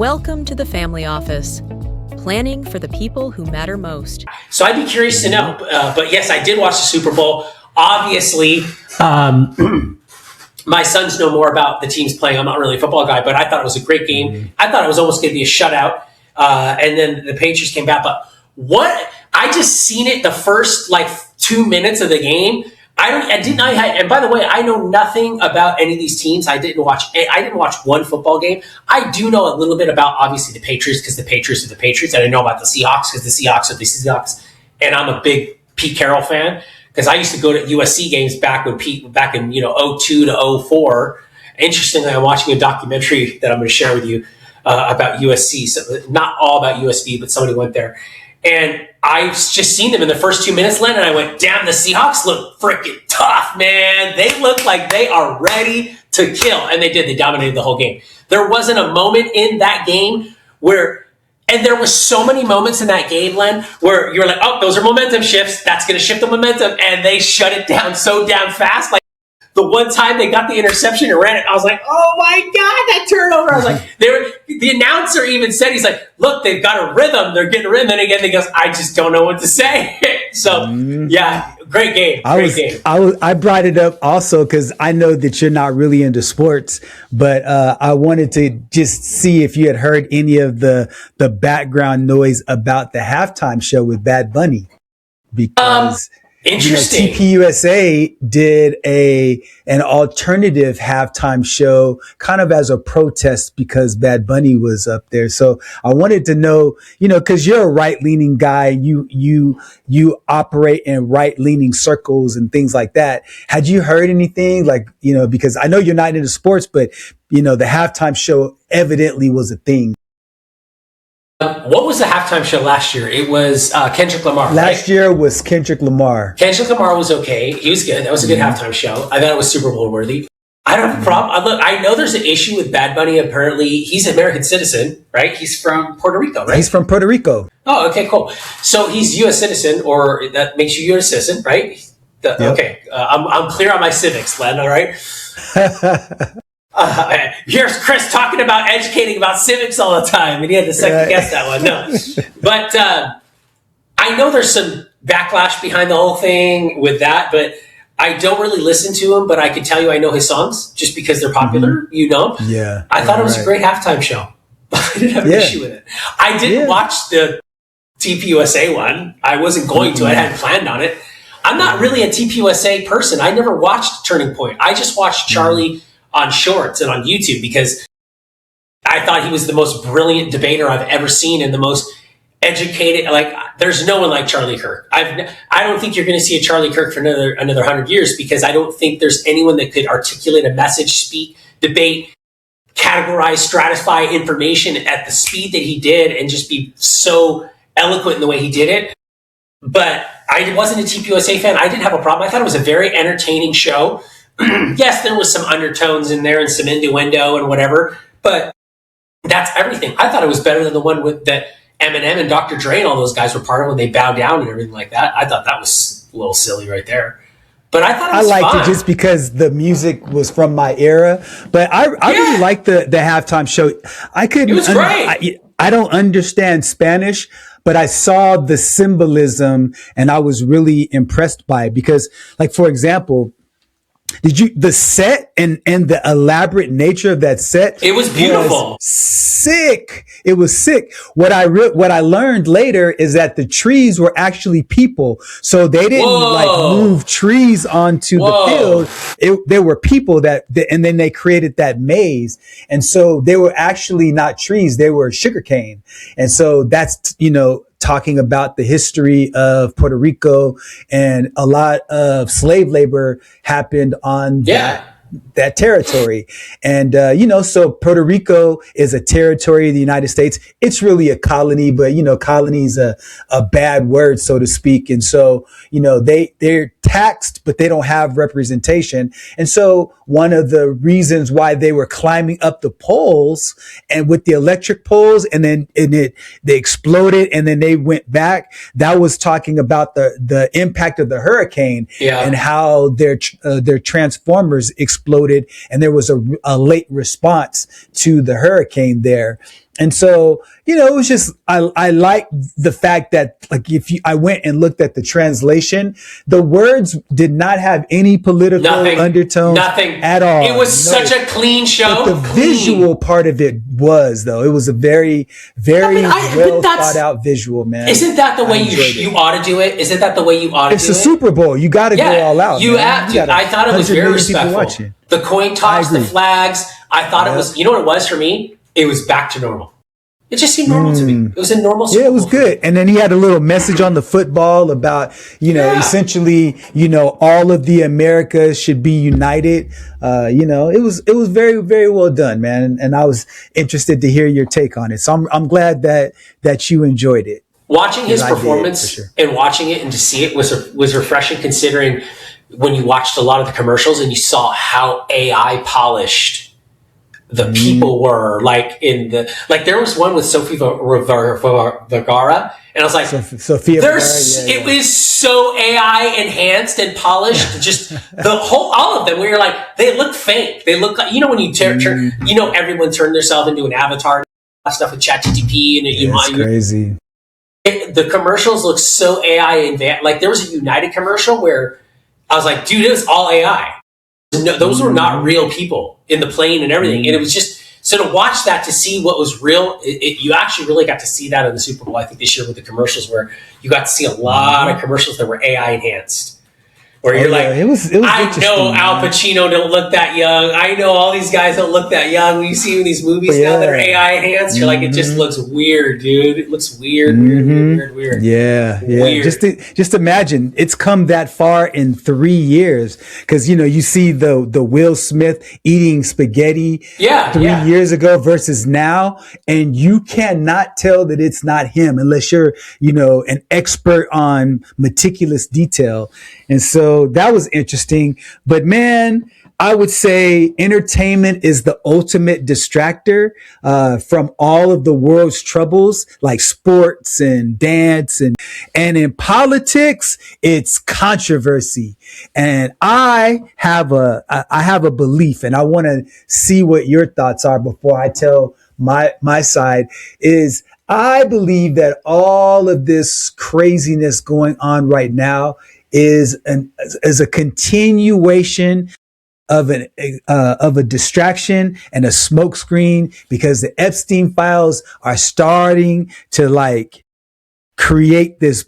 Welcome to the Family Office, planning for the people who matter most. So I'd be curious to know, but yes, I did watch the Super Bowl. Obviously, my sons know more about the teams playing. I'm not really a football guy, but I thought it was a great game. I thought it was almost going to be a shutout, and then the Patriots came back. But what I just seen it the first 2 minutes of the game. And by the way, I know nothing about any of these teams. I didn't watch one football game. I do know a little bit about obviously the Patriots because the Patriots are the Patriots, and I know about the Seahawks because the Seahawks are the Seahawks. And I'm a big Pete Carroll fan because I used to go to USC games back in 02 to 04. Interestingly, I'm watching a documentary that I'm going to share with you about USC. So not all about USC, but somebody went there. And I've just seen them in the first 2 minutes, Len, and I went, damn, the Seahawks look freaking tough, man. They look like they are ready to kill. And they did. They dominated the whole game. There wasn't a moment in that game and there was so many moments in that game, Len, where you're like, oh, those are momentum shifts. That's going to shift the momentum. And they shut it down so damn fast. The one time they got the interception and ran it, I was like, oh my God, that turnover. I was like, the announcer even said, he's like, look, they've got a rhythm. They're getting a rhythm. And again, he goes, I just don't know what to say. So, yeah, great game. I brought it up also because I know that you're not really into sports, but I wanted to just see if you had heard any of the background noise about the halftime show with Bad Bunny. Because interesting. TPUSA did an alternative halftime show kind of as a protest because Bad Bunny was up there. So I wanted to know, because you're a right-leaning guy, you operate in right-leaning circles and things like that. Had you heard anything because I know you're not into sports, but the halftime show evidently was a thing. What was the halftime show last year? It was Kendrick Lamar. Last year was Kendrick Lamar. Kendrick Lamar was okay. He was good. That was a good halftime show. I thought it was Super Bowl worthy. I don't have a problem. Look, I know there's an issue with Bad Bunny. Apparently, he's an American citizen, right? He's from Puerto Rico, right? He's from Puerto Rico. Oh, okay, cool. So he's U.S. citizen, or that makes you U.S. citizen, right? Yep. Okay, I'm clear on my civics, Len. All right. Here's Chris talking about educating about civics all the time, and he had to second guess that one. No, but I know there's some backlash behind the whole thing with that, but I don't really listen to him. But I can tell you I know his songs just because they're popular. Yeah, I thought it was a great halftime show. I didn't have an issue with it. I didn't watch the TPUSA one. I wasn't going to. I hadn't planned on it. I'm not really a TPUSA person. I never watched Turning Point. I just watched Charlie on Shorts and on YouTube because I thought he was the most brilliant debater I've ever seen and the most educated. There's no one like Charlie Kirk. I don't think you're going to see a Charlie Kirk for another 100 years because I don't think there's anyone that could articulate a message, speak, debate, categorize, stratify information at the speed that he did and just be so eloquent in the way he did it. But I wasn't a TPUSA fan. I didn't have a problem. I thought it was a very entertaining show. Yes, there was some undertones in there and some innuendo and whatever, but that's everything. I thought it was better than the one that Eminem and Dr. Dre and all those guys were part of when they bowed down and everything like that. I thought that was a little silly right there. But I thought it was I liked fun. it just because the music was from my era. But I really liked the halftime show. It was great. I don't understand Spanish, but I saw the symbolism and I was really impressed by it because, for example, the set and the elaborate nature of that set? It was beautiful. Sick. It was sick. What I learned later is that the trees were actually people. So they didn't move trees onto the field. There were people and then they created that maze. And so they were actually not trees. They were sugarcane. And so that's, talking about the history of Puerto Rico, and a lot of slave labor happened on that territory. And, so Puerto Rico is a territory of the United States. It's really a colony, but, colony is a bad word, so to speak. And so, they're taxed, but they don't have representation. And so one of the reasons why they were climbing up the poles and with the electric poles they exploded and then they went back. That was talking about the impact of the hurricane and how their transformers exploded and there was a late response to the hurricane there. And so, it was just, I like the fact that, like, I went and looked at the translation, the words did not have any political undertones at all. It was such a clean show. But the visual part of it was, though. It was a very, very well thought out visual, man. Isn't that the way you ought to do it? Isn't that the way you ought to do it? It's a Super Bowl. You got to go all out. You have to. I thought it was very respectful. The coin toss, the flags. I thought it was, you know what it was for me? It was back to normal. It just seemed normal to me. It was a normal Super Bowl. Yeah, it was good. And then he had a little message on the football about, essentially, all of the Americas should be united. It was very, very well done, man. And I was interested to hear your take on it. So I'm glad that you enjoyed it. Watching his performance and watching it and to see it was refreshing, considering when you watched a lot of the commercials and you saw how AI polished the people were, like there was one with Sophie Vergara, and I was like, Sophia Vergara, it was so AI enhanced and polished, just all of them, where you're like, they look fake. They look like, when you turn, everyone turned themselves into an avatar, stuff with ChatGPT, and it's crazy. The commercials look so AI advanced. Like there was a United commercial where I was like, dude, it was all AI. No, those were not real people in the plane and everything. And it was just, so to watch that, to see what was real, you actually really got to see that in the Super Bowl, I think, this year with the commercials, where you got to see a lot of commercials that were AI enhanced. Where you're like, it was I know Al Pacino don't look that young. I know all these guys don't look that young. When you see in these movies now that are AI enhanced, you're like, it just looks weird, dude. It looks weird. Yeah. Weird. Just imagine it's come that far in 3 years, because you see the Will Smith eating spaghetti 3 years ago versus now, and you cannot tell that it's not him unless you're an expert on meticulous detail. And so that was interesting. But man, I would say entertainment is the ultimate distractor from all of the world's troubles, like sports and dance, and in politics, it's controversy. And I have a belief, and I want to see what your thoughts are before I tell my side, is I believe that all of this craziness going on right now is a continuation of a distraction and a smokescreen, because the Epstein files are starting to like create this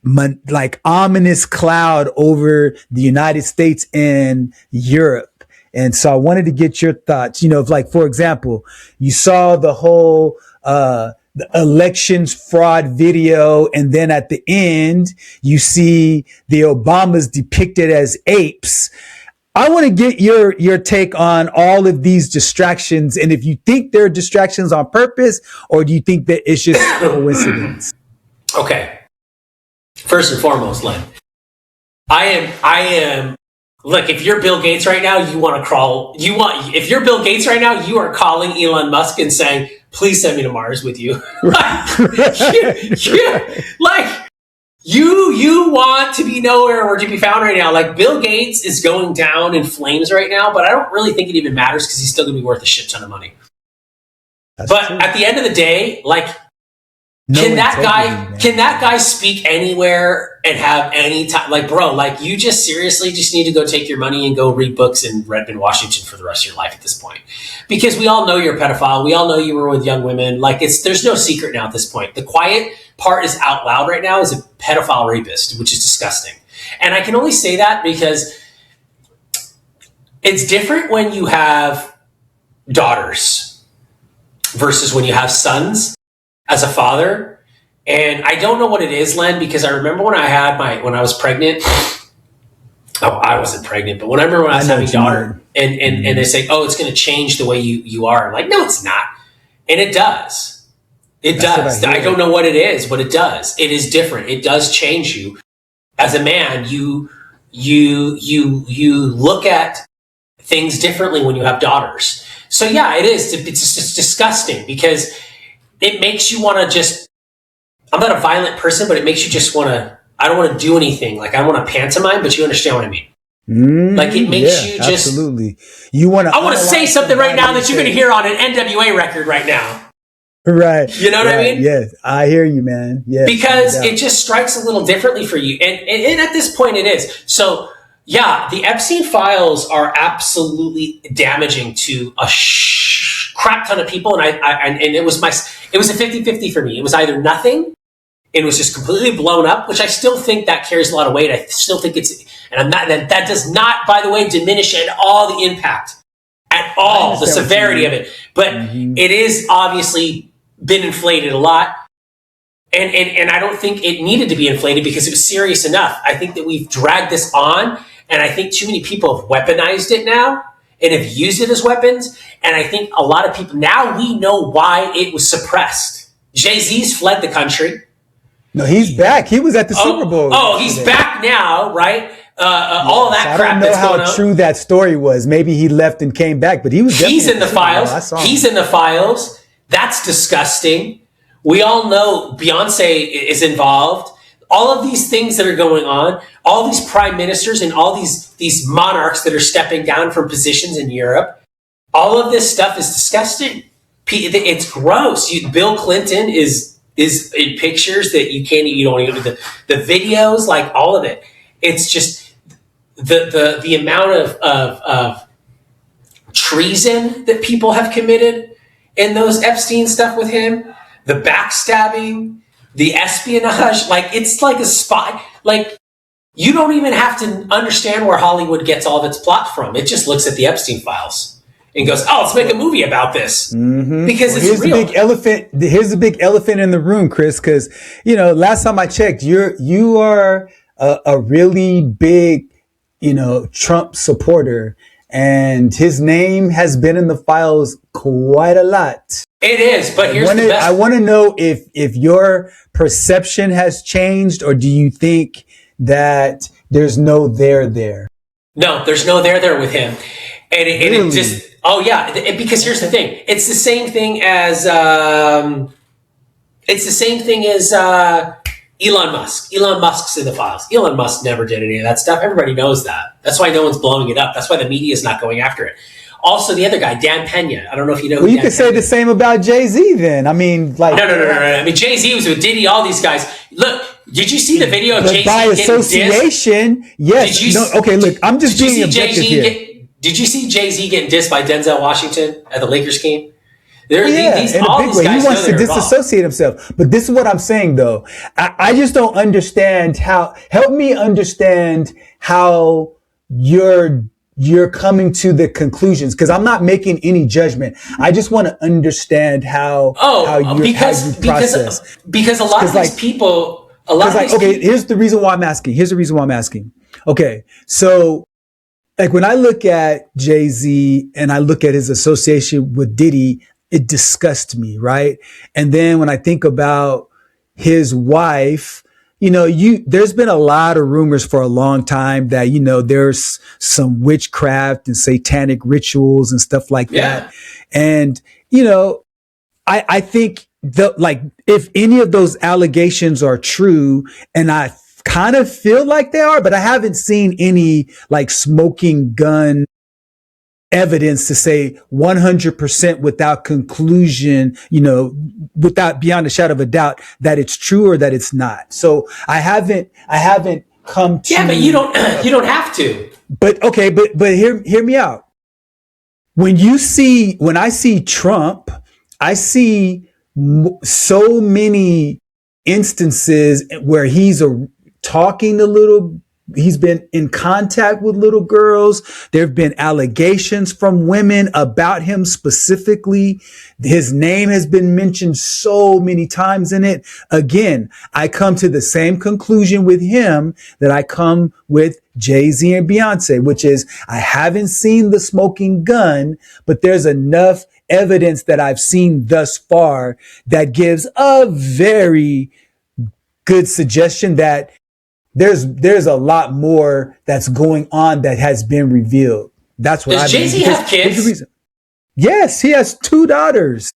like ominous cloud over the United States and Europe. And so I wanted to get your thoughts. If, like, for example, you saw the whole the elections fraud video, and then at the end you see the Obamas depicted as apes. I want to get your take on all of these distractions, and if you think they're distractions on purpose, or do you think that it's just coincidence? Okay. First and foremost, Len, I am. Look, if you're Bill Gates right now, if you're Bill Gates right now, you are calling Elon Musk and saying, please send me to Mars with you. You want to be nowhere or to be found right now. Like, Bill Gates is going down in flames right now, but I don't really think it even matters, because he's still going to be worth a shit ton of money. That's true. At the end of the day, like, can that guy speak anywhere and have any time? Like, bro, like, you just seriously just need to go take your money and go read books in Redmond, Washington for the rest of your life at this point. Because we all know you're a pedophile. We all know you were with young women. Like, there's no secret now at this point. The quiet part is out loud right now, is a pedophile rapist, which is disgusting. And I can only say that because it's different when you have daughters versus when you have sons. As a father, and I don't know what it is, Len, because I remember when I was pregnant. Oh, I wasn't pregnant, but when I was having a daughter, and they say, oh, it's going to change the way you are. I'm like, no, it's not, and it does. It does. I don't know what it is, but it does. It is different. It does change you as a man. You look at things differently when you have daughters. So yeah, it is. It's just disgusting, because it makes you want to just, I'm not a violent person, but it makes you just want to, I don't want to do anything. Like, I want to pantomime, but you understand what I mean. Like it makes you just absolutely. You want to? I want to say something right now that you're going to hear on an NWA record right now. Right. You know what I mean? Yes, I hear you, man. Yes, because it just strikes a little differently for you, and at this point it is. So yeah, the Epstein files are absolutely damaging to a crap ton of people, and it was a 50-50 for me. It was either nothing. It was just completely blown up, which I still think that carries a lot of weight. I still think that does not, by the way, diminish at all the impact, at all the severity of it. But it is obviously been inflated a lot. And I don't think it needed to be inflated because it was serious enough. I think that we've dragged this on, and I think too many people have weaponized it now and have used it as weapons. And I think a lot of people, now we know why it was suppressed. Jay-Z's fled the country. No, he's back. He was at the Super Bowl. Oh, he's back now, right? All of that crap that's going on. I don't know how true that story was. Maybe he left and came back, but he's in the files. He's in the files. That's disgusting. We all know Beyonce is involved. All of these things that are going on, all these prime ministers and all these monarchs that are stepping down from positions in Europe, all of this stuff is disgusting. It's gross. Bill Clinton is in pictures that you don't even the videos, like all of it. It's just the amount of treason that people have committed in those Epstein stuff with him, the backstabbing, the espionage. Like it's like a spy. Like you don't even have to understand where Hollywood gets all of its plot from. It just looks at the Epstein files and goes, "Oh, let's make a movie about this," because it's real. Here's the big elephant in the room, Chris. Because last time I checked, you are a really big, Trump supporter, and his name has been in the files quite a lot. It is, but I want to know if your perception has changed, or do you think that there's no there? No, there's no there with him. And it just, because here's the thing. It's the same thing as Elon Musk. Elon Musk's in the files. Elon Musk never did any of that stuff. Everybody knows that. That's why no one's blowing it up. That's why the media is not going after it. Also, the other guy, Dan Pena. I don't know if you know. Well, you could say the same about Jay-Z then. I mean, like... No. I mean, Jay-Z was with Diddy, all these guys. Look, did you see the video of Jay-Z by association, yes. Okay, look, I'm just being objective here. Did you see Jay-Z getting dissed by Denzel Washington at the Lakers game? In a big way. He wants to disassociate himself. But this is what I'm saying, though. I just don't understand help me understand how you're coming to the conclusions, because I'm not making any judgment. I just want to understand how you process. Because a lot of these people, here's the reason why I'm asking. Okay, so like when I look at Jay-Z and I look at his association with Diddy, it disgusts me, right? And then when I think about his wife, there's been a lot of rumors for a long time that, there's some witchcraft and satanic rituals and stuff like that. And, I think if any of those allegations are true, and I kind of feel like they are, but I haven't seen any like smoking gun evidence to say 100% without conclusion, without beyond a shadow of a doubt that it's true or that it's not. So I haven't come to. Yeah, but you don't have to. But okay, but hear me out. When I see Trump, I see so many instances where he's he's been in contact with little girls. There have been allegations from women about him specifically. His name has been mentioned so many times in it. Again, I come to the same conclusion with him that I come with Jay-Z and Beyonce, which is I haven't seen the smoking gun, but there's enough evidence that I've seen thus far that gives a very good suggestion that there's a lot more that's going on that has been revealed. That's what I believe. Does Jay-Z have kids? Yes, he has 2 daughters.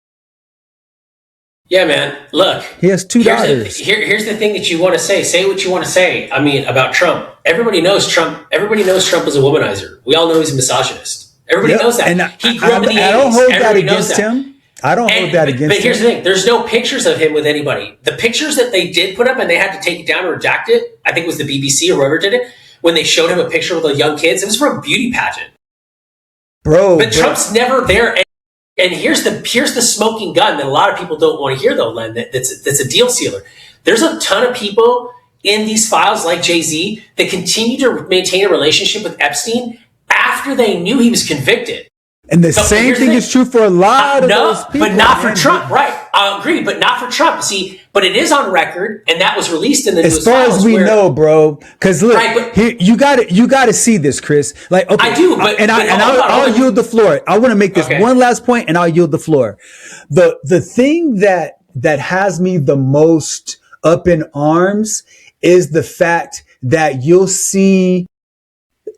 Yeah, man. Look, He has two daughters. Here's the thing that you want to say. Say what you want to say. I mean, about Trump. Everybody knows Trump. Everybody knows Trump is a womanizer. We all know he's a misogynist. Everybody knows that. And he grew up in the 80s. I don't hold that Everybody against him. I don't hold that against him. But here's the thing. There's no pictures of him with anybody. The pictures that they did put up, and they had to take it down or redact it, I think it was the BBC or whoever did it, when they showed him a picture with the young kids, it was from a beauty pageant. But Trump's never there. And here's the smoking gun that a lot of people don't want to hear, though, Len, that's a deal sealer. There's a ton of people in these files, like Jay-Z, that continue to maintain a relationship with Epstein after they knew he was convicted. And the same thing is true for a lot of those people. But not for Trump, right? I agree, but not for Trump. See, but it is on record, and that was released in the news. As far as we know, bro. Because look, right, you got to see this, Chris. Like, okay, I do, but I'll yield the floor. I want to make this one last point, and I'll yield the floor. The thing that has me the most up in arms is the fact that you'll see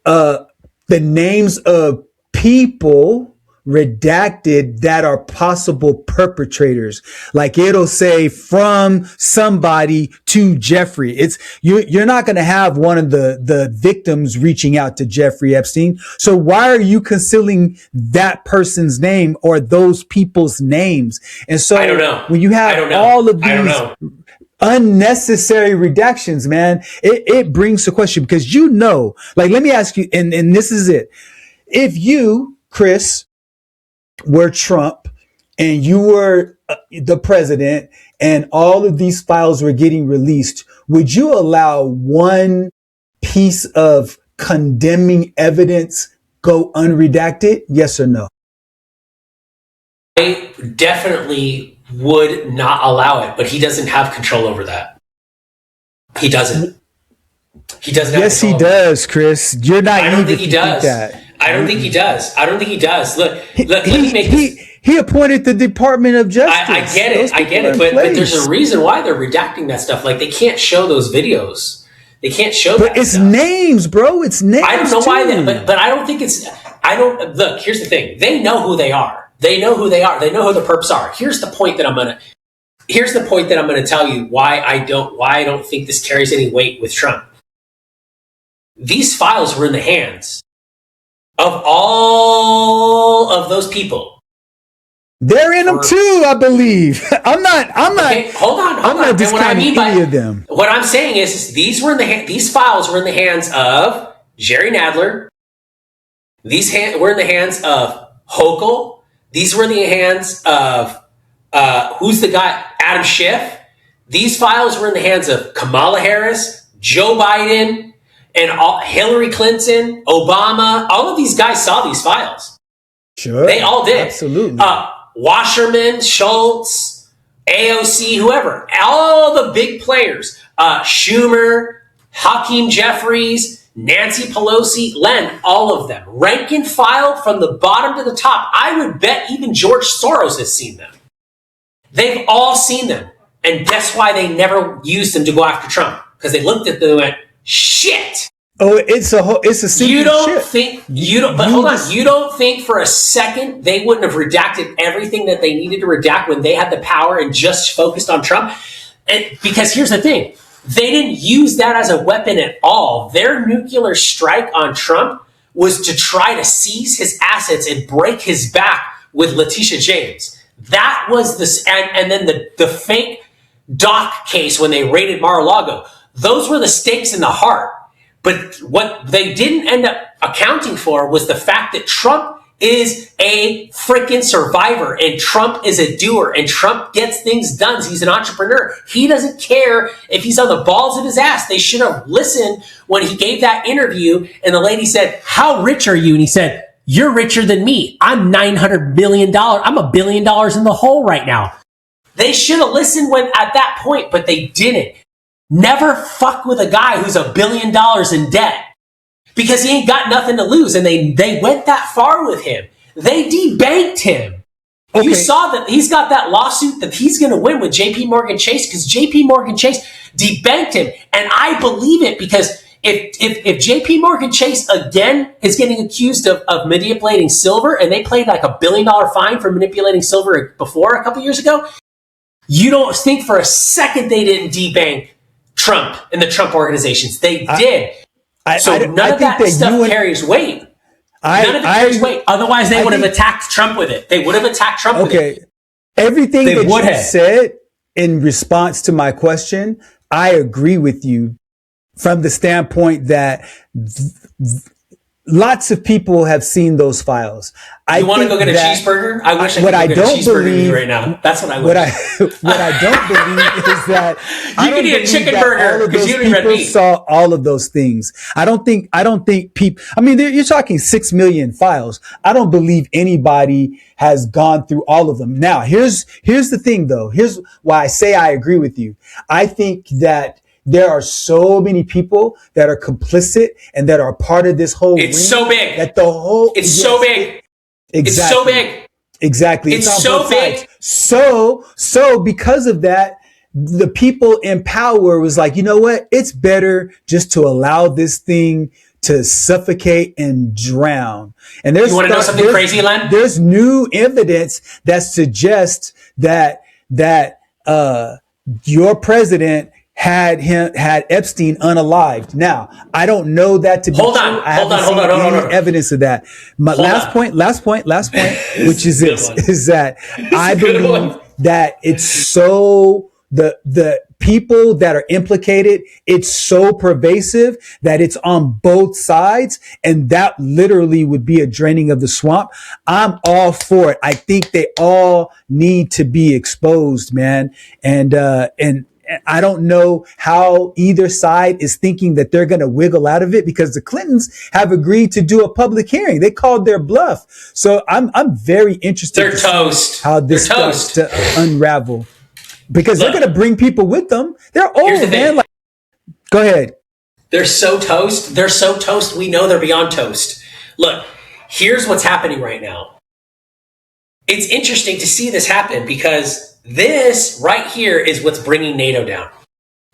the names of people redacted that are possible perpetrators. Like it'll say from somebody to Jeffrey. You're not going to have one of the victims reaching out to Jeffrey Epstein. So why are you concealing that person's name or those people's names? And so I don't know. When you have all of these unnecessary redactions, man, it brings to question because like, let me ask you, and this is it. If you, Chris, were Trump and you were the president and all of these files were getting released, would you allow one piece of condemning evidence go unredacted? Yes or no? I definitely would not allow it, but he doesn't have control over that. He doesn't. He doesn't. Yes, he does, Chris. You're not. I don't think he does. I don't think he does. Look, let me make this. He appointed the Department of Justice. I get it. But there's a reason why they're redacting that stuff. Like, they can't show those videos. They can't show that. But it's names, bro. It's names. I don't know why, but I don't think it's. Look, here's the thing. They know who they are. They know who they are. They know who the perps are. Here's the point that I'm gonna tell you why I don't think this carries any weight with Trump. These files were in the hands of all of those people. They're in them too, I believe. I'm not. Okay, hold on. I'm not discounting any of them. What I'm saying is these files were in the hands of Jerry Nadler. These were in the hands of Hochul. These were in the hands of who's the guy? Adam Schiff. These files were in the hands of Kamala Harris, Joe Biden, and Hillary Clinton, Obama. All of these guys saw these files. Sure. They all did. Absolutely. Wasserman, Schultz, AOC, whoever. All the big players. Schumer, Hakeem Jeffries, Nancy Pelosi, Len, all of them. Rank and file from the bottom to the top. I would bet even George Soros has seen them. They've all seen them. And guess why they never used them to go after Trump? Because they looked at them and went, shit. Oh, it's a secret hold on. You don't think for a second they wouldn't have redacted everything that they needed to redact when they had the power and just focused on Trump? Because here's the thing. They didn't use that as a weapon at all. Their nuclear strike on Trump was to try to seize his assets and break his back with Letitia James. That was this, and then the fake doc case when they raided Mar-a-Lago. Those were the stakes in the heart. But what they didn't end up accounting for was the fact that Trump is a freaking survivor and Trump is a doer and Trump gets things done. He's an entrepreneur. He doesn't care if he's on the balls of his ass. They should have listened when he gave that interview and the lady said, "How rich are you?" And he said, "You're richer than me. I'm $900 million. I'm $1 billion in the hole right now." They should have listened at that point, but they didn't. Never fuck with a guy who's $1 billion in debt because he ain't got nothing to lose. And they went that far with him. They debanked him. Okay. You saw that he's got that lawsuit that he's going to win with JP Morgan Chase because JP Morgan Chase debanked him. And I believe it because if JP Morgan Chase again is getting accused of manipulating silver and they paid like $1 billion fine for manipulating silver before a couple years ago, You don't think for a second they didn't debank Trump and the Trump organizations. They did. None of that stuff carries weight. None of it carries weight. Otherwise, they would have attacked Trump with it. They would have attacked Trump with it. Everything that you said in response to my question, I agree with you from the standpoint that lots of people have seen those files. You want to go get a cheeseburger? I wish I could go get a cheeseburger right now. That's what I would. What I don't believe is that you could eat a chicken burger because you don't read meat. Saw all of those things. I don't think people. I mean, you're talking 6 million files. I don't believe anybody has gone through all of them. Now, here's the thing, though. Here's why I say I agree with you. I think that there are so many people that are complicit and that are part of this whole. It's so big. That the whole. It's so big. Exactly. It's so big. Exactly. It's so big. So because of that, the people in power was like, you know what? It's better just to allow this thing to suffocate and drown. And you want to know something crazy, Len? There's new evidence that suggests that your president had Epstein unalived. Now, I don't know that to be true. I haven't seen any evidence of that. My last point, which is this, is that I believe that it's so, the people that are implicated, it's so pervasive that it's on both sides. And that literally would be a draining of the swamp. I'm all for it. I think they all need to be exposed, man. And I don't know how either side is thinking that they're going to wiggle out of it, because the Clintons have agreed to do a public hearing. They called their bluff. So I'm very interested. They're toast. How this starts to unravel, because they're going to bring people with them. They're old, man. Go ahead. They're so toast. They're so toast. We know they're beyond toast. Look, here's what's happening right now. It's interesting to see this happen, because this right here is what's bringing NATO down.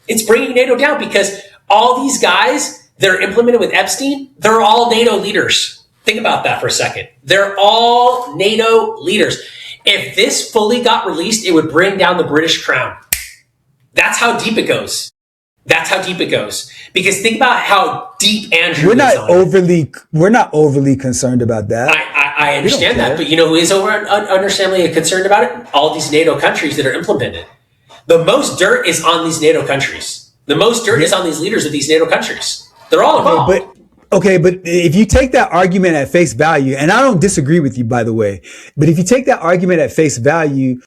It's bringing NATO down because all these guys that are implemented with Epstein, they're all NATO leaders. Think about that for a second. They're all NATO leaders. If this fully got released, it would bring down the British crown. That's how deep it goes. That's how deep it goes. Because think about how deep Andrew is on it. We're not overly concerned about that. I understand that, but you know who is understandably concerned about it? All these NATO countries that are implemented. The most dirt is on these NATO countries. The most dirt is on these leaders of these NATO countries. They're all involved. But if you take that argument at face value, and I don't disagree with you, by the way, but if you take that argument at face value,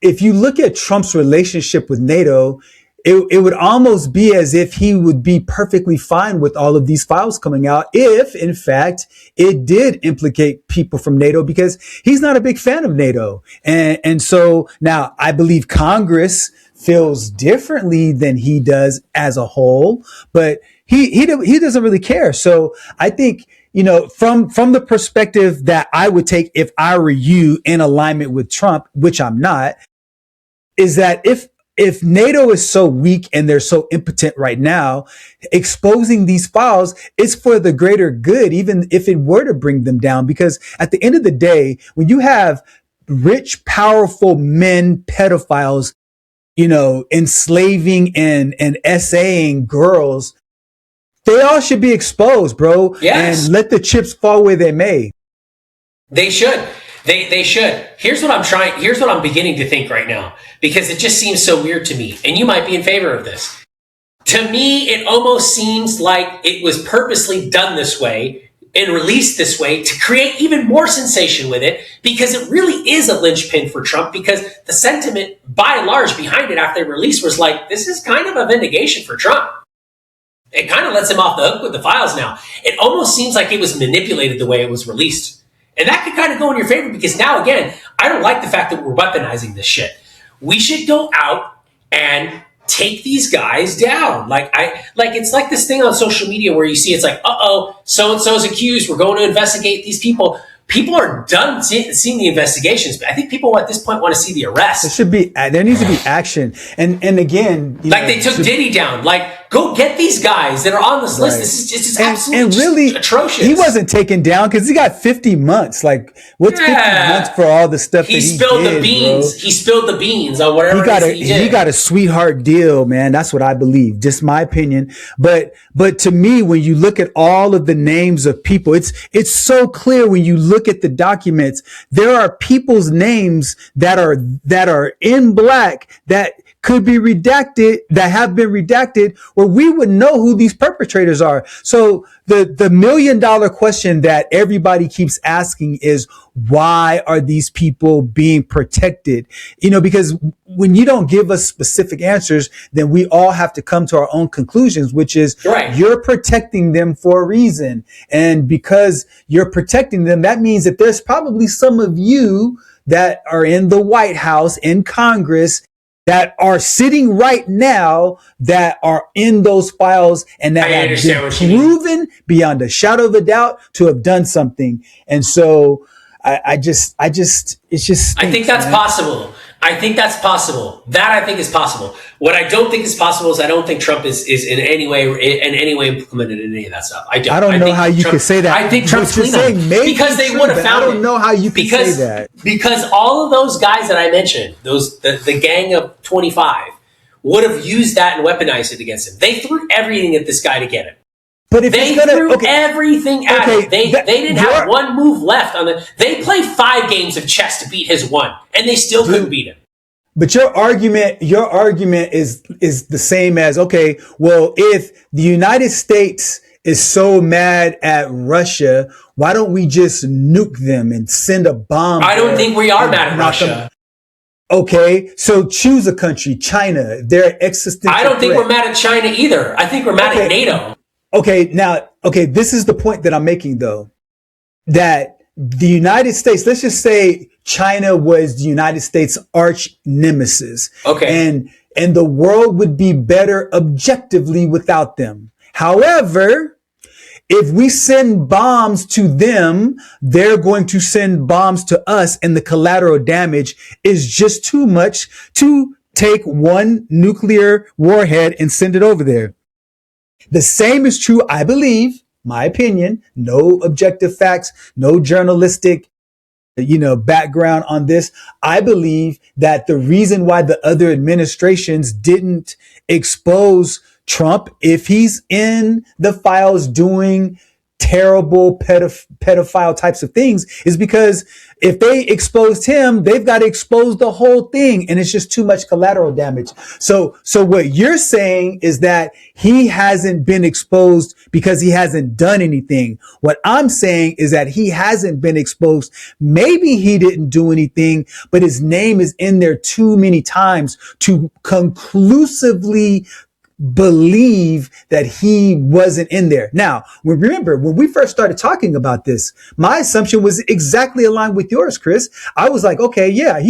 if you look at Trump's relationship with NATO, it would almost be as if he would be perfectly fine with all of these files coming out if, in fact, it did implicate people from NATO, because he's not a big fan of NATO. And so now I believe Congress feels differently than he does as a whole, but he doesn't really care. So I think, you know, from the perspective that I would take if I were you in alignment with Trump, which I'm not, is that if NATO is so weak and they're so impotent right now, exposing these files is for the greater good, even if it were to bring them down. Because at the end of the day, when you have rich, powerful men, pedophiles, you know, enslaving and essaying girls, they all should be exposed, bro. Yes. And let the chips fall where they may. They should. They should. Here's what I'm beginning to think right now, because it just seems so weird to me. And you might be in favor of this. To me, it almost seems like it was purposely done this way and released this way to create even more sensation with it, because it really is a linchpin for Trump, because the sentiment by and large behind it after they released was like, this is kind of a vindication for Trump. It kind of lets him off the hook with the files now. It almost seems like it was manipulated the way it was released. And that could kind of go in your favor, because now, again, I don't like the fact that we're weaponizing this shit. We should go out and take these guys down. It's like this thing on social media where you see it's like, so-and-so is accused. We're going to investigate these people. People are done seeing the investigations. But I think people at this point want to see the arrest. There needs to be action. And again, they took Diddy down. Like, go get these guys that are on this list. This is absolutely really atrocious. He wasn't taken down because he got 50 months. Like, what's 50 months for all the stuff he that spilled did, the beans. Bro? He spilled the beans on whatever he got a sweetheart deal, man. That's what I believe. Just my opinion. But to me, when you look at all of the names of people, it's so clear when you look at the documents. There are people's names that are in black that could be redacted, that have been redacted, where we would know who these perpetrators are. So the $1 million question that everybody keeps asking is, why are these people being protected? Because when you don't give us specific answers, then we all have to come to our own conclusions, which is You're protecting them for a reason. And because you're protecting them, that means that there's probably some of you that are in the White House, in Congress, that are sitting right now that are in those files and that have been proven beyond a shadow of a doubt to have done something. And so I think that's possible. I think that's possible. That I think is possible. What I don't think is possible is I don't think Trump is in any way implemented in any of that stuff. I don't know how you could say that. I think Trump's clean because they would have found it. I don't know how you could say that. Because all of those guys that I mentioned, the gang of 25, would have used that and weaponized it against him. They threw everything at this guy to get him. But if they threw everything at him. They didn't have one move left on the. They played 5 games of chess to beat his one, and they still couldn't beat him. But your argument is the same as, okay, well, if the United States is so mad at Russia, why don't we just nuke them and send a bomb? I don't think we are mad at Russia. Okay, so choose a country, China. They're existential I don't think threat. we're mad at China either. I think we're mad at NATO. Okay, this is the point that I'm making, though, that the United States, let's just say China was the United States' arch nemesis. Okay. And the world would be better objectively without them. However, if we send bombs to them, they're going to send bombs to us, and the collateral damage is just too much to take one nuclear warhead and send it over there. The same is true, I believe, my opinion, no objective facts, no journalistic, background on this. I believe that the reason why the other administrations didn't expose Trump, if he's in the files doing terrible pedophile types of things, is because if they exposed him, they've got to expose the whole thing, and it's just too much collateral damage. So what you're saying is that he hasn't been exposed because he hasn't done anything. What I'm saying is that he hasn't been exposed. Maybe he didn't do anything, but his name is in there too many times to conclusively believe that he wasn't in there. Now, remember, when we first started talking about this, my assumption was exactly aligned with yours, Chris. I was like, okay, yeah,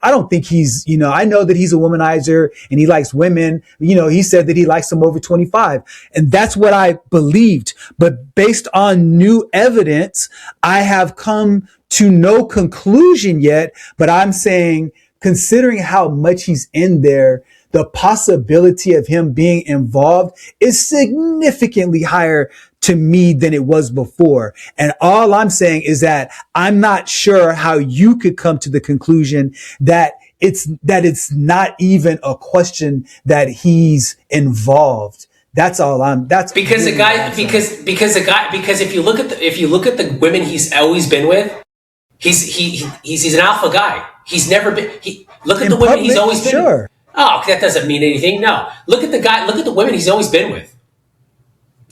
I don't think he's, I know that he's a womanizer and he likes women. He said that he likes them over 25. And that's what I believed. But based on new evidence, I have come to no conclusion yet. But I'm saying, considering how much he's in there, the possibility of him being involved is significantly higher to me than it was before. And all I'm saying is that I'm not sure how you could come to the conclusion that it's not even a question that he's involved. That's all that's because the guy, because if you look at the women he's always been with, he's an alpha guy. He's never been, look at the women he's always been with. Oh, that doesn't mean anything. No. Look at the women he's always been with.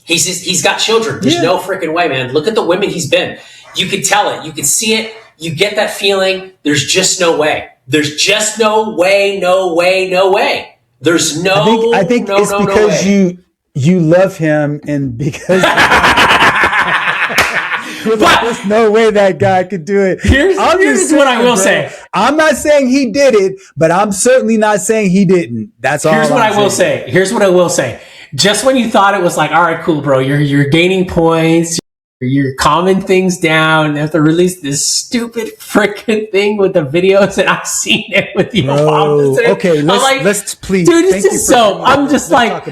He's got children. There's no freaking way, man. Look at the women he's been. You could tell it. You could see it. You get that feeling. There's just no way. There's just no way, no way, no way. There's no I think it's because you love him and because there's no way that guy could do it. Here's what I will say. I'm not saying he did it, but I'm certainly not saying he didn't. That's all. Here's what I will say. Just when you thought it was like, all right, cool, bro, you're gaining points. you're calming things down. They have to release this stupid freaking thing with the videos, and I've seen it with the Obamas. Okay, let's please, dude. This is so. I'm just like,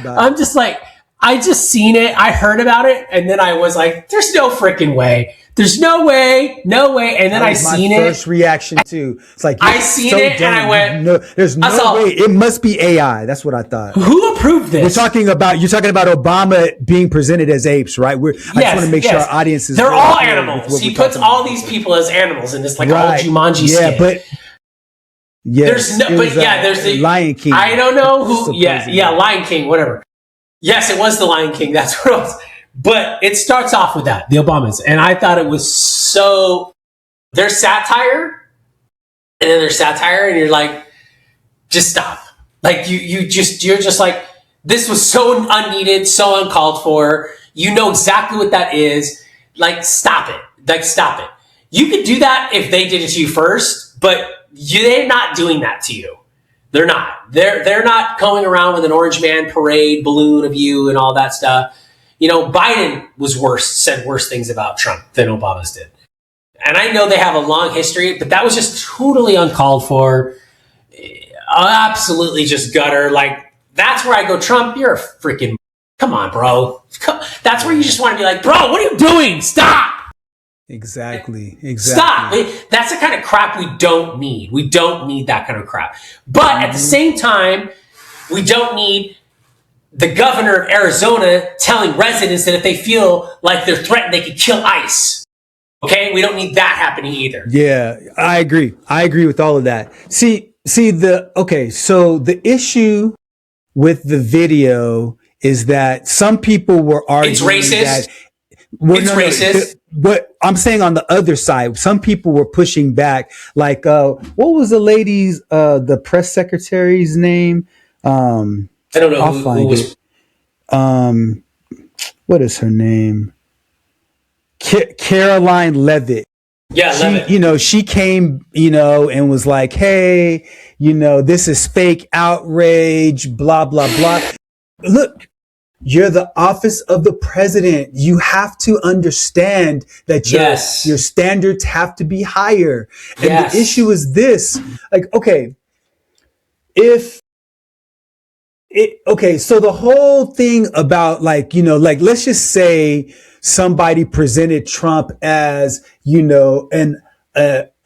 I just seen it. I heard about it, and then I was like, "There's no freaking way. There's no way, no way." And then I seen it. My first reaction too. It's like I seen it, and I went, "No, there's no way. It must be AI." That's what I thought. Who approved this? You're talking about Obama being presented as apes, right? I just want to make sure our audience is. They're all animals. He puts all these people as animals in this like old Jumanji skit. Yeah, but. Yes, there's the Lion King. I don't know who. Yeah, Lion King, whatever. Yes, it was the Lion King. That's what it was. But it starts off with that, the Obamas. And I thought it was so, there's satire, and then there's satire, and you're like, just stop. Like, you're just like, this was so unneeded, so uncalled for. You know exactly what that is. Like, stop it. Like, stop it. You could do that if they did it to you first, but they're not doing that to you. They're not. They're not going around with an orange man parade balloon of you and all that stuff. You know, Biden said worse things about Trump than Obama's did. And I know they have a long history, but that was just totally uncalled for. Absolutely just gutter. Like, that's where I go, Trump, you're a freaking, come on, bro. That's where you just want to be like, bro, what are you doing? Stop. Exactly. Stop. That's the kind of crap we don't need. We don't need that kind of crap. But at the same time, we don't need the governor of Arizona telling residents that if they feel like they're threatened, they could kill ICE. Okay? We don't need that happening either. Yeah, I agree. I agree with all of that. So the issue with the video is that some people were arguing it's racist. that it's racist. What I'm saying on the other side, some people were pushing back. Like, what was the lady's, the press secretary's name? I don't know. I'll find it. What is her name? Caroline Levitt. Yeah, Levitt. She came, and was like, "Hey, this is fake outrage, blah blah blah." Look. You're the office of the president. You have to understand that your standards have to be higher. And the issue is this, like, so the whole thing about let's just say somebody presented Trump as,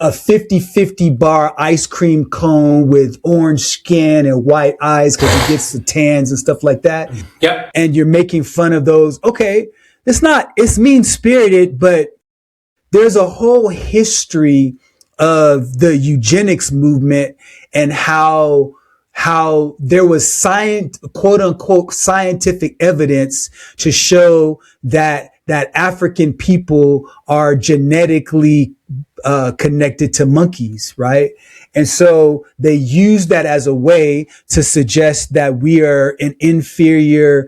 a 50-50 bar ice cream cone with orange skin and white eyes because he gets the tans and stuff like that. Yep. And you're making fun of those. Okay. It's mean spirited, but there's a whole history of the eugenics movement and how there was quote unquote scientific evidence to show that African people are genetically connected to monkeys, right? And so they use that as a way to suggest that we are an inferior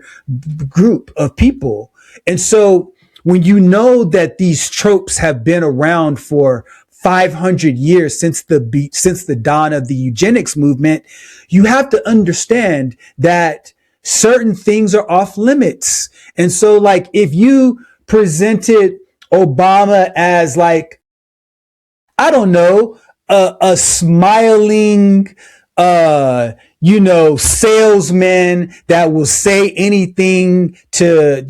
group of people. And so when you know that these tropes have been around for 500 years since the dawn of the eugenics movement, you have to understand that certain things are off limits. And so, like, if you presented Obama as, like, I don't know, a smiling, salesman that will say anything to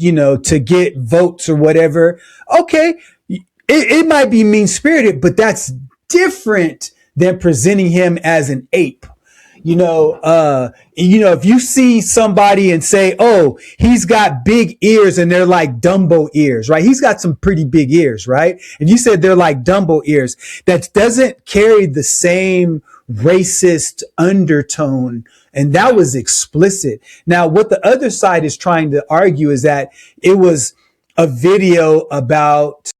get votes or whatever. Okay. It might be mean spirited, but that's different than presenting him as an ape. If you see somebody and say, "Oh, he's got big ears and they're like Dumbo ears," right? He's got some pretty big ears, right? And you said they're like Dumbo ears. That doesn't carry the same racist undertone. And that was explicit. Now, what the other side is trying to argue is that it was a video about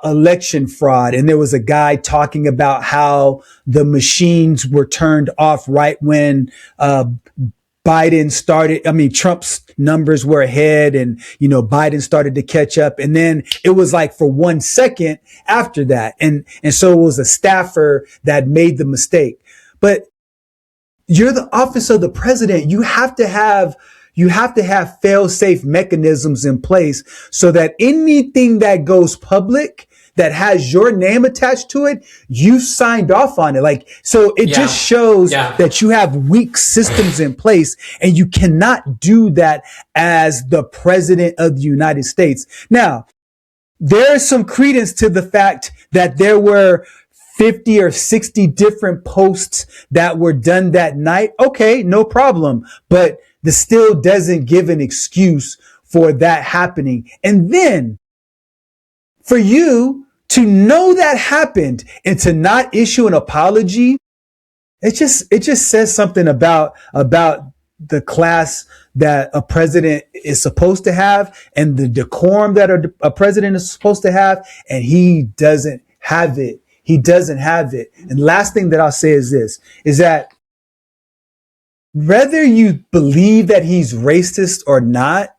election fraud. And there was a guy talking about how the machines were turned off right when, Trump's numbers were ahead and, Biden started to catch up. And then it was like for 1 second after that. And so it was a staffer that made the mistake. But you're the office of the president. You have to have you have to have fail-safe mechanisms in place so that anything that goes public that has your name attached to it, you signed off on it. Like, so it just shows that you have weak systems in place, and you cannot do that as the president of the United States. Now, there is some credence to the fact that there were 50 or 60 different posts that were done that night. Okay, no problem. But this still doesn't give an excuse for that happening. And then for you to know that happened and to not issue an apology, it just says something about the class that a president is supposed to have and the decorum that a president is supposed to have, and he doesn't have it. He doesn't have it. And last thing that I'll say is this, is that whether you believe that he's racist or not,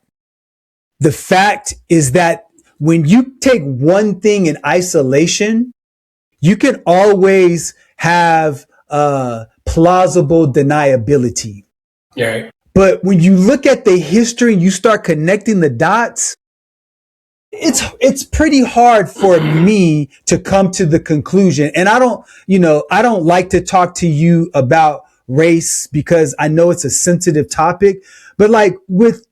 the fact is that when you take one thing in isolation, you can always have plausible deniability. Right. But when you look at the history and you start connecting the dots, it's pretty hard for me to come to the conclusion. And I don't like to talk to you about race because I know it's a sensitive topic, but like with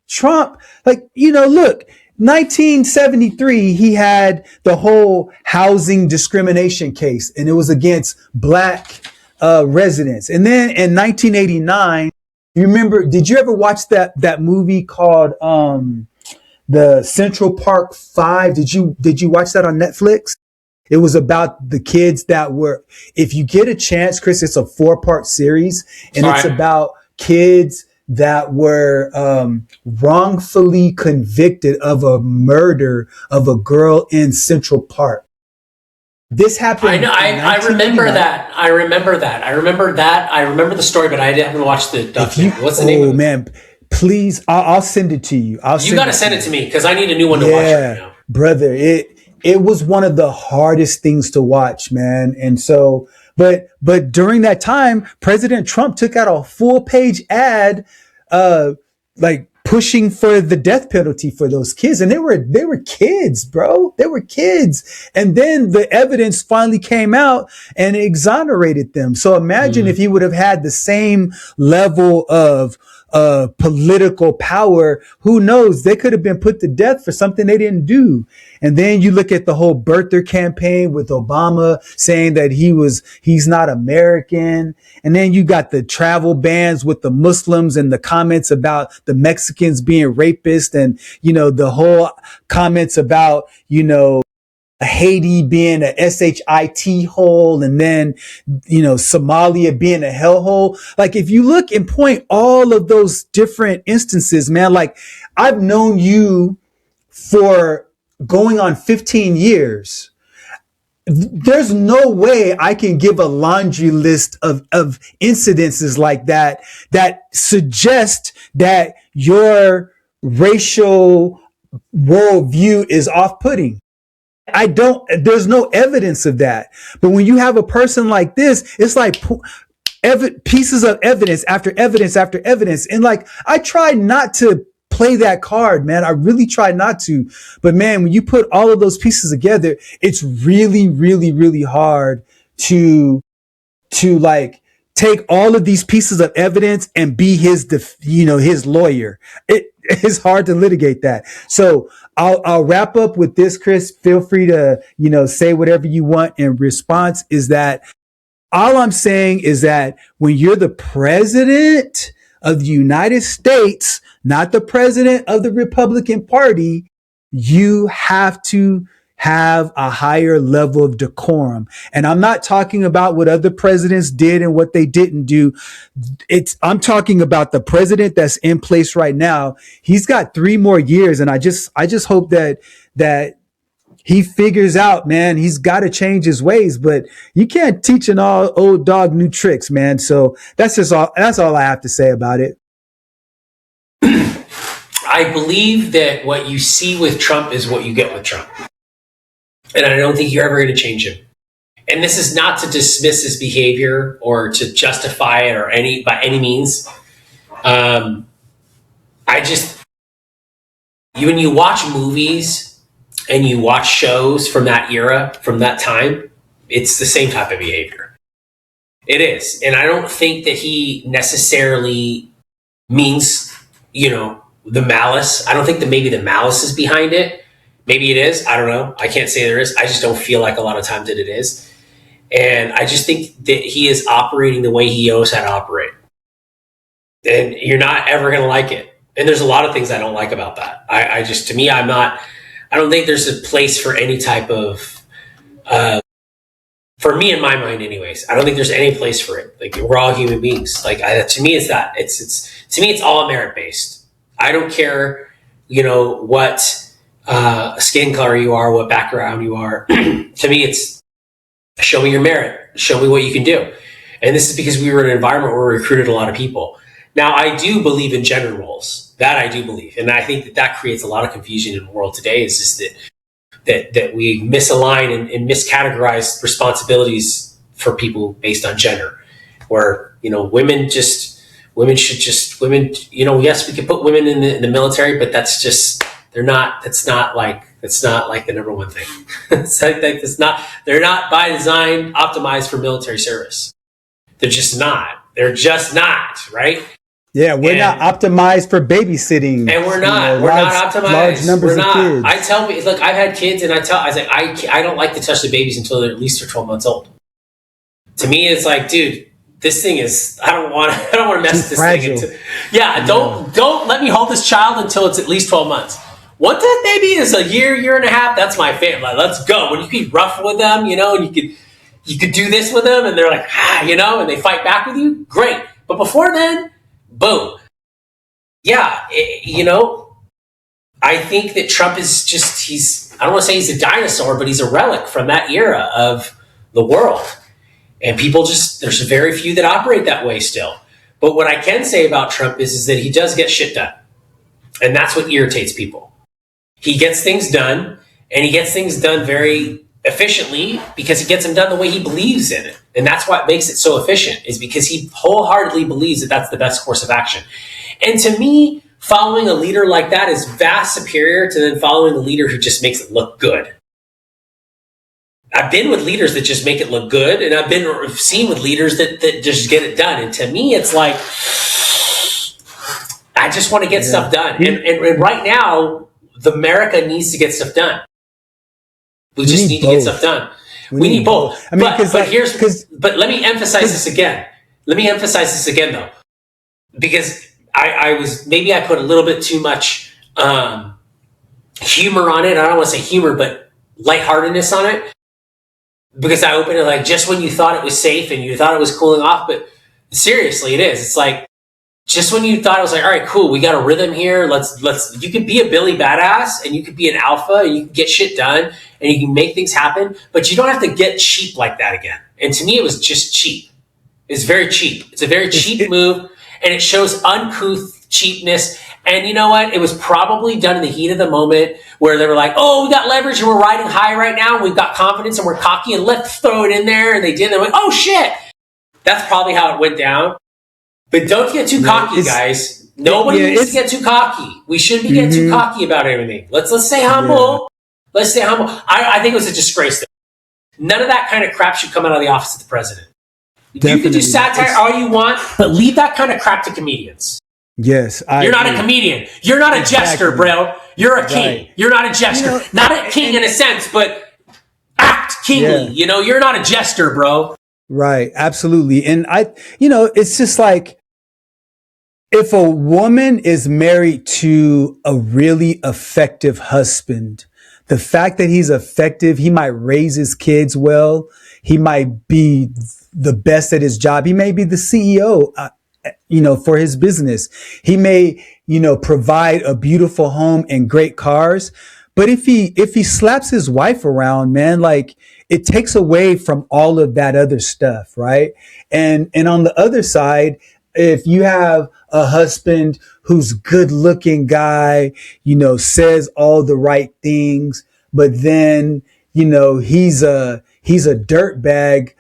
Trump, like, look, 1973, he had the whole housing discrimination case, and it was against black residents. And then in 1989, did you ever watch that movie called the Central Park 5? Did you watch that on Netflix? It was about the kids that were, if you get a chance, Chris, it's a 4-part series, and it's about kids that were wrongfully convicted of a murder of a girl in Central Park. This happened. I know. I remember that. I remember that. I remember the story, but I didn't watch the documentary. What's the name of it? Oh, man. Please, I'll send it to you. You got to send it to me because I need a new one to watch right now. Brother, it was one of the hardest things to watch, man. And so, but during that time, President Trump took out a full-page ad, like pushing for the death penalty for those kids. And they were kids, bro. They were kids. And then the evidence finally came out and exonerated them. So imagine if he would have had the same level of political power, who knows? They could have been put to death for something they didn't do. And then you look at the whole birther campaign with Obama saying that he's not American. And then you got the travel bans with the Muslims and the comments about the Mexicans being rapists, and, the whole comments about, Haiti being a SHIT hole, and then, Somalia being a hellhole. Like, if you look and point all of those different instances, man, like, I've known you for going on 15 years. There's no way I can give a laundry list of incidences like that suggest that your racial worldview is off-putting. There's no evidence of that. But when you have a person like this, it's like pieces of evidence after evidence after evidence. And like, I try not to play that card, man. I really try not to. But man, when you put all of those pieces together, it's really, really, really hard to like take all of these pieces of evidence and be his lawyer. It's hard to litigate that. So I'll wrap up with this, Chris. Feel free to, say whatever you want in response. Is that all I'm saying is that when you're the president of the United States, not the president of the Republican Party, you have to have a higher level of decorum. And I'm not talking about what other presidents did and what they didn't do. I'm talking about the president that's in place right now. He's got 3 more years. And I just hope that he figures out, man, he's got to change his ways, but you can't teach an old dog new tricks, man. So that's all I have to say about it. I believe that what you see with Trump is what you get with Trump. And I don't think you're ever going to change him. And this is not to dismiss his behavior or to justify it by any means. I just, when you watch movies and you watch shows from that era, from that time, it's the same type of behavior. It is. And I don't think that he necessarily means, the malice. I don't think that maybe the malice is behind it. Maybe it is. I don't know. I can't say there is. I just don't feel like a lot of times that it is. And I just think that he is operating the way he knows how to operate. And you're not ever going to like it. And there's a lot of things I don't like about that. I don't think there's a place for any type of, for me in my mind anyways, I don't think there's any place for it. Like, we're all human beings. Like, to me, it's that. To me, it's all merit-based. I don't care, what skin color you are, what background you are. To me, it's show me your merit. Show me what you can do. And this is because we were in an environment where we recruited a lot of people. Now, I do believe in gender roles. That I do believe. And I think that creates a lot of confusion in the world today, is just that we misalign and miscategorize responsibilities for people based on gender. Where, women, yes, we can put women in the military, but that's not like the number one thing. They're not by design optimized for military service. They're just not, right? Yeah, we're not optimized for babysitting. And we're not optimized. Large numbers of kids. I've had kids, and I was like, I don't like to touch the babies until they're at least 12 months old. To me, it's like, dude, this thing is, I don't want to mess with this thing. Don't let me hold this child until it's at least 12 months. Once that baby is a year and a half, that's my favorite. Like, let's go. When you can be rough with them, and you could do this with them, and they're like, and they fight back with you, great. But before then, boom. Yeah, I think that Trump is I don't want to say he's a dinosaur, but he's a relic from that era of the world. And people there's very few that operate that way still. But what I can say about Trump is that he does get shit done. And that's what irritates people. He gets things done, and he gets things done very efficiently because he gets them done the way he believes in it. And that's what makes it so efficient, is because he wholeheartedly believes that that's the best course of action. And to me, following a leader like that is vast superior to then following a leader who just makes it look good. I've been with leaders that just make it look good, and I've been seen with leaders that just get it done. And to me, it's like, I just want to get stuff done. And right now, America needs to get stuff done. We just need to get stuff done. We need both. I mean, but let me emphasize this again. Though, because I put a little bit too much humor on it. I don't want to say humor, but lightheartedness on it. Because I opened it like just when you thought it was safe and you thought it was cooling off, but seriously, it is. It's like just when you thought it was like, all right, cool, we got a rhythm here. Let's. You can be a Billy Badass, and you can be an alpha, and you can get shit done, and you can make things happen. But you don't have to get cheap like that again. And to me, it was just cheap. It's very cheap. It's a very cheap move, and it shows uncouth cheapness. And you know what? It was probably done in the heat of the moment where they were like, oh, we got leverage and we're riding high right now. And we've got confidence and we're cocky and let's throw it in there. And they did. They went, oh, shit. That's probably how it went down. But don't get too cocky, guys. Nobody needs to get too cocky. We shouldn't be getting too cocky about everything. Let's stay humble. Yeah. Let's stay humble. I think it was a disgrace. None of that kind of crap should come out of the office of the president. Definitely. You can do satire all you want, but leave that kind of crap to comedians. Yes, you're not a comedian. You're not a jester, bro. You're a king. Right. You're not a jester. Not a king in a sense, but act kingly. Yeah. You're not a jester, bro. Right. Absolutely. And it's just like, if a woman is married to a really effective husband, the fact that he's effective, he might raise his kids well. He might be the best at his job. He may be the CEO, for his business. He may, provide a beautiful home and great cars. But if he slaps his wife around, man, like it takes away from all of that other stuff. Right. And on the other side, if you have a husband who's good looking guy, says all the right things, but then, he's a dirtbag,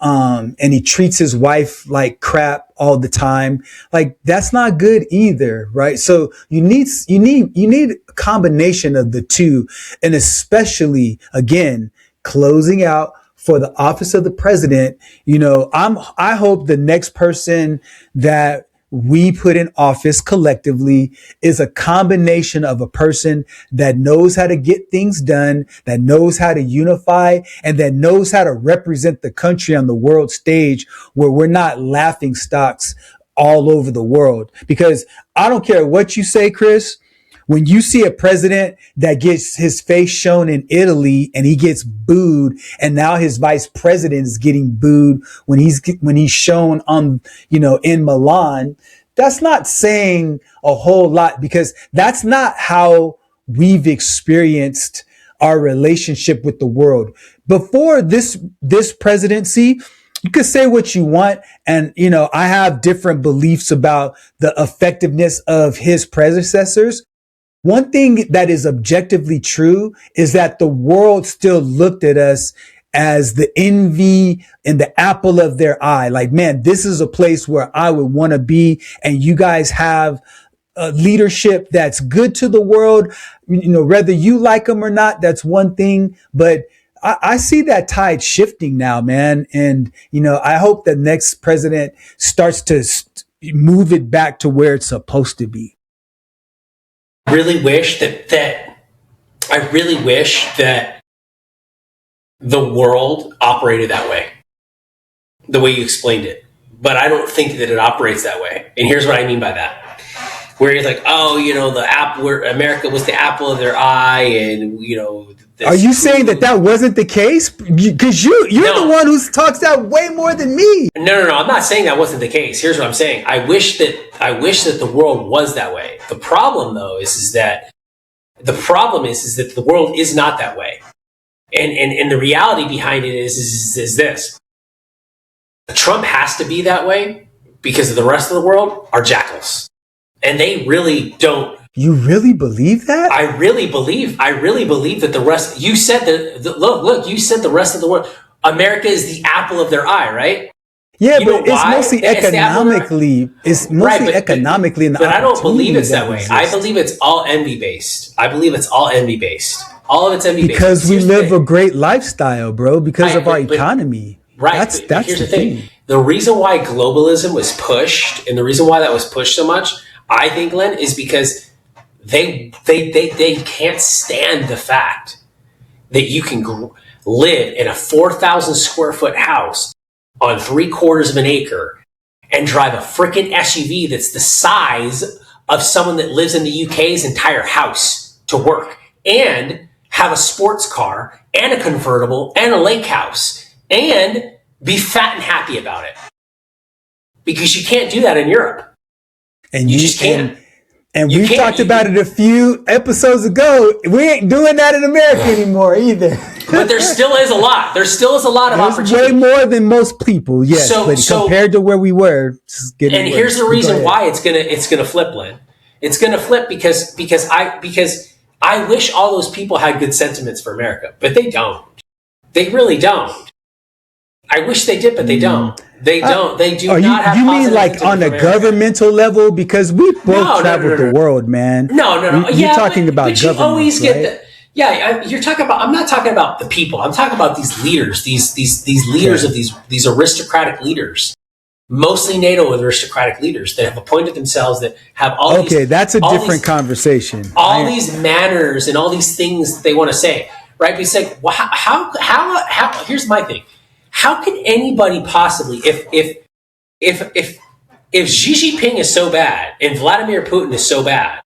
and he treats his wife like crap all the time. Like, that's not good either, right? So you need a combination of the two, and especially, again, closing out for the office of the president. I hope the next person that we put in office collectively is a combination of a person that knows how to get things done, that knows how to unify, and that knows how to represent the country on the world stage, where we're not laughing stocks all over the world. Because I don't care what you say, Chris, when you see a president that gets his face shown in Italy and he gets booed, and now his vice president is getting booed when he's shown on, in Milan, that's not saying a whole lot, because that's not how we've experienced our relationship with the world. Before this presidency, you could say what you want. And, I have different beliefs about the effectiveness of his predecessors. One thing that is objectively true is that the world still looked at us as the envy and the apple of their eye. Like, man, this is a place where I would want to be. And you guys have a leadership that's good to the world. Whether you like them or not, that's one thing. But I see that tide shifting now, man. And, I hope the next president starts to move it back to where it's supposed to be. I really wish that the world operated that way, the way you explained it. But I don't think that it operates that way. And here's what I mean by that. Where you're like, America was the apple of their eye, and Are you saying that wasn't the case? Because you're the one who talks that way more than me. No. I'm not saying that wasn't the case. Here's what I'm saying. I wish that the world was that way. The problem, though, is that the world is not that way. And the reality behind it is this. Trump has to be that way because the rest of the world are jackals. And they really don't. You really believe that? I really believe that the rest, you said look, you said the rest of the world, America is the apple of their eye, right? Yeah, but it's mostly economically. It's mostly economically. But I don't believe it's that way. I believe it's all envy based. All of it's envy based. Because we live a great lifestyle, bro, because of our economy. Right. That's here's the thing. The reason why globalism was pushed, and the reason why that was pushed so much, I think, Glenn, is because they can't stand the fact that you can live in a 4,000 square foot house on 3/4 of an acre and drive a freaking SUV that's the size of someone that lives in the UK's entire house to work, and have a sports car and a convertible and a lake house and be fat and happy about it. Because you can't do that in Europe. And you just can't. And we talked about it a few episodes ago. We ain't doing that in America anymore either. But there still is a lot. There still is a lot of opportunity. Way more than most people, yes. But compared to where we were, it's getting worse. Here's the reason why it's gonna flip, Lynn. It's gonna flip because I wish all those people had good sentiments for America, but they don't. They really don't. I wish they did, but they don't. They don't. They do not have. You mean like on a governmental level? Because we both traveled the world, man. No. You're talking about government, you always get right? you're talking about. I'm not talking about the people. I'm talking about these leaders. These leaders of these aristocratic leaders. Mostly NATO aristocratic leaders that have appointed themselves, that have all. Okay, that's a different conversation. All these manners and all these things they want to say, right? But it's like, well, how? Here's my thing. How can anybody possibly, if Xi Jinping is so bad and Vladimir Putin is so bad,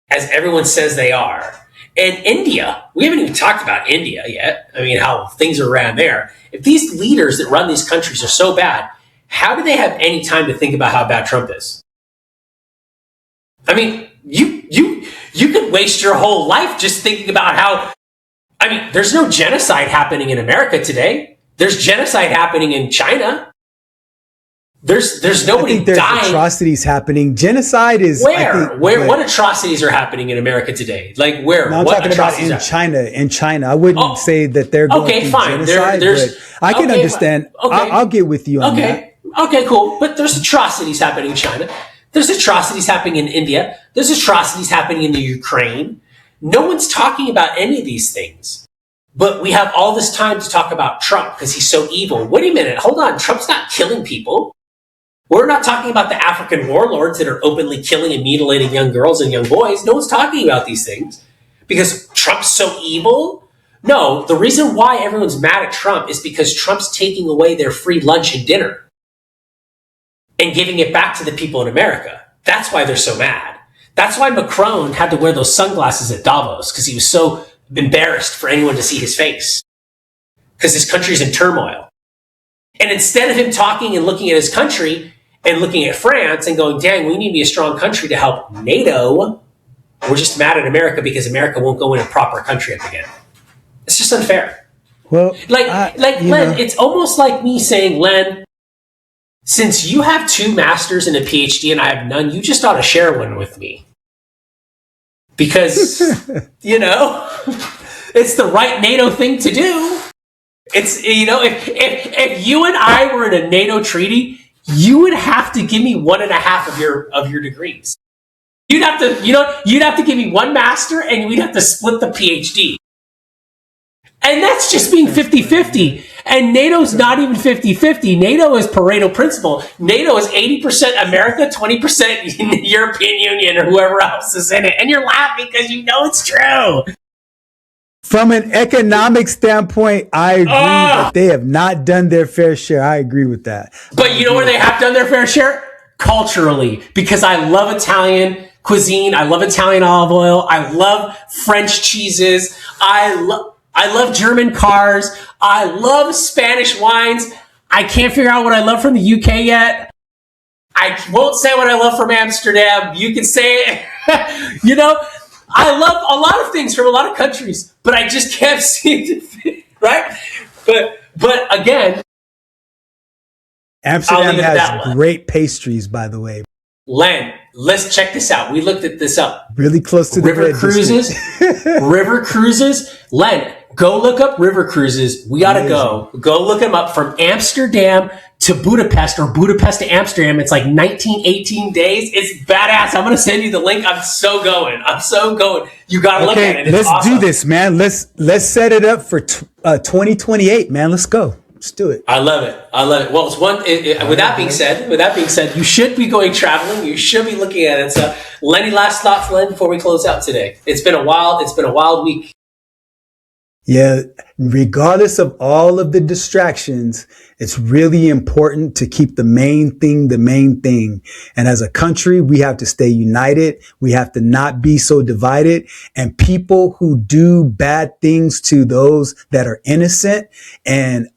as everyone says they are, and India, we haven't even talked about India yet. I mean, how things are around there. If these leaders that run these countries are so bad, how do they have any time to think about how bad Trump is? I mean, you could waste your whole life just thinking about how. I mean, there's no genocide happening in America today. There's genocide happening in China. There's I nobody think there's dying. atrocities happening. Genocide is What atrocities are happening in America today? Like where? No, I'm what talking about in China. In China, I wouldn't say that they're going through genocide, but I can understand. I'll get with you on that. Okay, cool. But there's atrocities happening in China. There's atrocities happening in India. There's atrocities happening in the Ukraine. No one's talking about any of these things. But we have all this time to talk about Trump because he's so evil. Wait a minute. Hold on. Trump's not killing people. We're not talking about the African warlords that are openly killing and mutilating young girls and young boys. No one's talking about these things because Trump's so evil. No, the reason why everyone's mad at Trump is because Trump's taking away their free lunch and dinner and giving it back to the people in America. That's why they're so mad. That's why Macron had to wear those sunglasses at Davos because he was so embarrassed for anyone to see his face because his country's in turmoil. And instead of him talking and looking at his country and looking at France and going, dang, we need to be a strong country to help NATO, we're just mad at America because America won't go in a proper country up again. It's just unfair. Well, Len, it's almost like me saying, Len, since you have 2 masters and a PhD and I have none, you just ought to share one with me. Because, it's the right NATO thing to do. It's, if you and I were in a NATO treaty, you would have to give me 1.5 of your degrees. You'd have to give me 1 master and we'd have to split the PhD. And that's just being 50-50. And NATO's not even 50-50. NATO is Pareto principle. NATO is 80% America, 20% European Union or whoever else is in it. And you're laughing because you know it's true. From an economic standpoint, I agree that they have not done their fair share. I agree with that. But you know where they have done their fair share? Culturally. Because I love Italian cuisine. I love Italian olive oil. I love French cheeses. I love German cars. I love Spanish wines. I can't figure out what I love from the UK yet. I won't say what I love from Amsterdam. You can say it. I love a lot of things from a lot of countries, but I just can't seem to fit, right? But again, Amsterdam has great pastries, by the way. Len, let's check this out. We looked at this up. Really close to the river cruises. River cruises. Len, go look up river cruises. We ought to go. Go look them up from Amsterdam to Budapest or Budapest to Amsterdam. It's like 18 days. It's badass. I'm going to send you the link. I'm so going. You got to look at it. It's let's awesome. do this, man. Let's set it up for 2028, man. Let's go. Let's do it. I love it. Well, it's one. With that being said, you should be going traveling. You should be looking at it. So, Lenny, last thoughts, Len, before we close out today. It's been a wild week. Yeah, regardless of all of the distractions, it's really important to keep the main thing. And as a country, we have to stay united. We have to not be so divided. And people who do bad things to those that are innocent and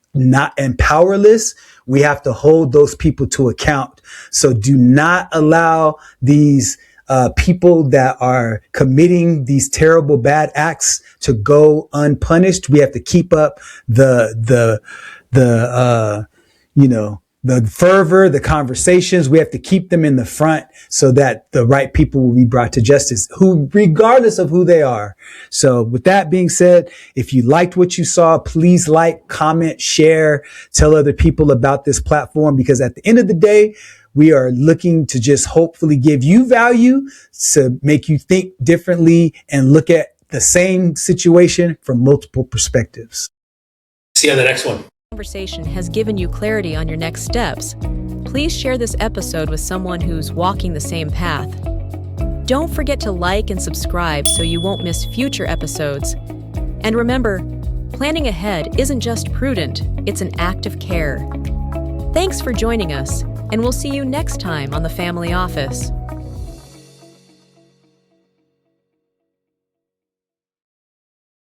powerless, we have to hold those people to account. So do not allow these people that are committing these terrible bad acts to go unpunished. We have to keep up the fervor, the conversations. We have to keep them in the front so that the right people will be brought to justice, regardless of who they are. So with that being said, if you liked what you saw, please like, comment, share, tell other people about this platform, because at the end of the day, we are looking to just hopefully give you value to make you think differently and look at the same situation from multiple perspectives. See you on the next one. Conversation has given you clarity on your next steps. Please share this episode with someone who's walking the same path. Don't forget to like and subscribe so you won't miss future episodes. And remember, planning ahead isn't just prudent, it's an act of care. Thanks for joining us, and we'll see you next time on The Family Office.